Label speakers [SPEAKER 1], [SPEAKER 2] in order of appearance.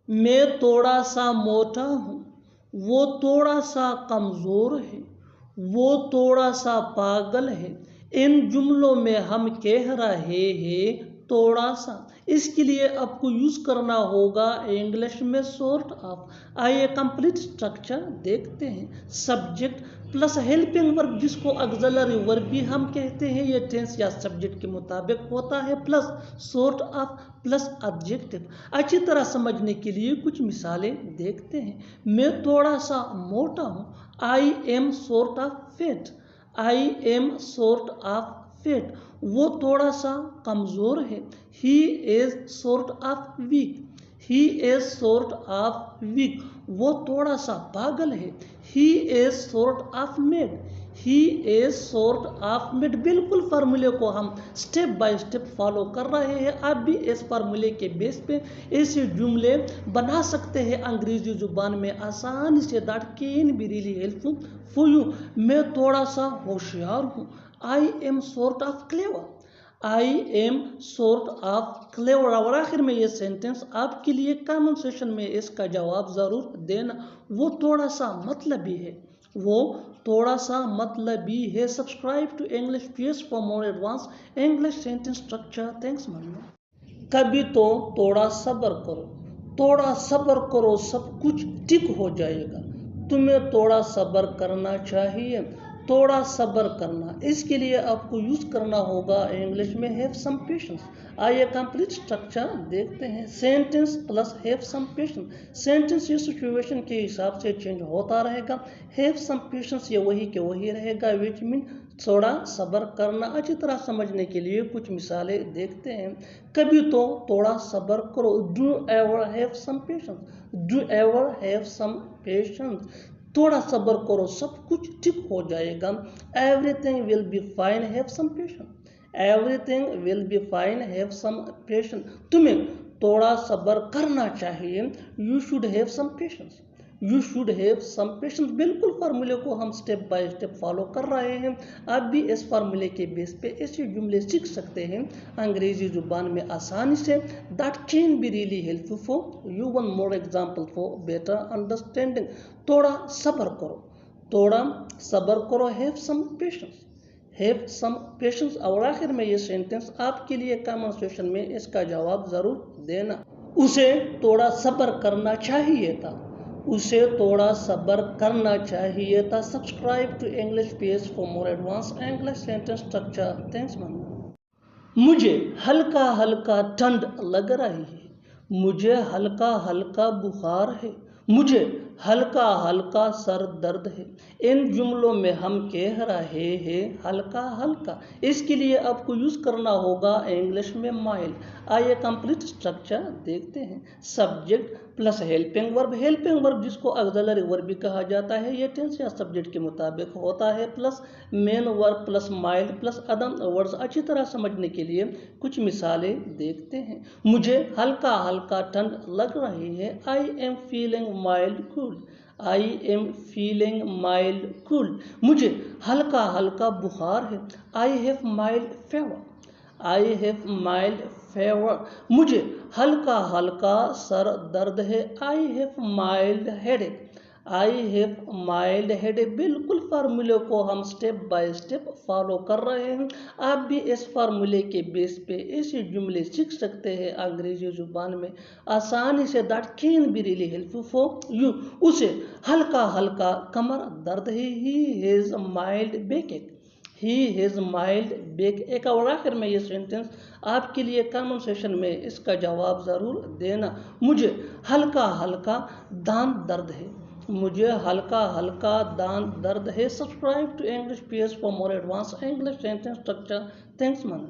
[SPEAKER 1] मैं थोड़ा सा मोटा हूँ, वो थोड़ा सा कमज़ोर है, वो थोड़ा सा पागल है। इन जुमलों में हम कह रहे हैं थोड़ा सा, इसके लिए आपको यूज करना होगा इंग्लिश में सॉर्ट ऑफ। आइए कंप्लीट स्ट्रक्चर देखते हैं। सब्जेक्ट प्लस हेल्पिंग वर्ब जिसको ऑक्सिलरी वर्ब भी हम कहते हैं, ये टेंस या सब्जेक्ट के मुताबिक होता है, plus sort of plus objective. अच्छी तरह समझने के लिए कुछ मिसालें देखते हैं। मैं थोड़ा सा मोटा हूँ, I am sort of fat, I am sort of fat. वो थोड़ा सा कमज़ोर है, he is sort of weak, he is sort of weak. वो थोड़ा सा पागल है, he is sort of mad, he is sort of mad. बिल्कुल फार्मूले को हम स्टेप बाय स्टेप फॉलो कर रहे हैं। आप भी इस फार्मूले के बेस पे ऐसे जुमले बना सकते हैं अंग्रेजी जुबान में आसानी से। That can be really helpful for you. मैं थोड़ा सा होशियार हूँ, I am sort of clever, I am sort of clever. और आखिर में ये सेंटेंस आपके लिए कमेंट सेशन में इसका जवाब ज़रूर देना। वो थोड़ा सा मतलबी है, वो थोड़ा सा मतलबी है। Subscribe to English page for more advance English sentence structure. Thanks mummy. कभी तो थोड़ा सब्र करो, थोड़ा सब्र करो, सब कुछ ठीक हो जाएगा। तुम्हें थोड़ा सब्र करना चाहिए, थोड़ा सब्र करना। इसके लिए आपको यूज करना होगा इंग्लिश में हैव सम पेशेंस। आइए कंप्लीट स्ट्रक्चर देखते हैं। Sentence plus have some patience. Sentence ये सिचुएशन के हिसाब से चेंज होता रहेगा। हैव सम पेशेंस ये वही के वही रहेगा, विच मीन थोड़ा सब्र करना। अच्छी तरह समझने के लिए कुछ मिसालें देखते हैं। कभी तो थोड़ा सब्र करो, do ever have some patience, do ever have some patience. थोड़ा सब्र करो, सब कुछ ठीक हो जाएगा। Everything will be fine, have some patience, everything will be fine, have some patience. तुम्हें थोड़ा सब्र करना चाहिए, you should have some patience, you should have some patience. बिल्कुल फार्मूले को हम स्टेप बाय स्टेप फॉलो कर रहे हैं। आप भी इस फार्मूले के बेस पे ऐसे जुमले सीख सकते हैं अंग्रेजी जुबान में आसानी से। That can be really helpful for you. One more example for better understanding. थोड़ा सब्र करो, थोड़ा सब्र करो, have some patience, have some patience. और आखिर में ये सेंटेंस आपके लिए कमेंट सेक्शन में इसका जवाब जरूर देना। उसे थोड़ा सब्र करना चाहिए था, उसे थोड़ा सब्र करना चाहिए था। Subscribe to English page for more advance English sentence structure. Thanks mummy. मुझे हल्का हल्का ठंड लग रही है, मुझे हल्का हल्का बुखार है, मुझे हल्का हल्का सर दर्द है। इन जुमलों में हम कह रहे हैं हल्का हल्का, इसके लिए आपको यूज करना होगा इंग्लिश में माइल्ड। आइए कंप्लीट स्ट्रक्चर देखते हैं। Subject plus helping verb, helping verb जिसको ऑक्सिलरी वर्ब भी कहा जाता है, ये टेंस या सब्जेक्ट के मुताबिक होता है, plus main verb plus mild plus other words. अच्छी तरह समझने के लिए कुछ मिसालें देखते हैं। मुझे हल्का हल्का ठंड लग रही है, I am feeling mild cool, I am feeling mild cool. मुझे हल्का हल्का बुखार है, I have mild fever, I have mild fever. मुझे हल्का हल्का सर दर्द है, I have mild headache, I have mild headache. बिल्कुल फार्मूले को हम स्टेप बाय स्टेप फॉलो कर रहे हैं। आप भी इस फार्मूले के बेस पे ऐसे जुमले सीख सकते हैं अंग्रेजी जुबान में आसानी से। That can be really helpful for you. उसे हल्का हल्का कमर दर्द है, he has mild बैकएक, he has mild back एक। और आखिर में ये सेंटेंस आपके लिए कमेंट सेशन में इसका जवाब ज़रूर देना। मुझे हल्का हल्का दांत दर्द है, मुझे हल्का हल्का दांत दर्द है। Subscribe to English page for more advance English sentence structure. Thanks मन।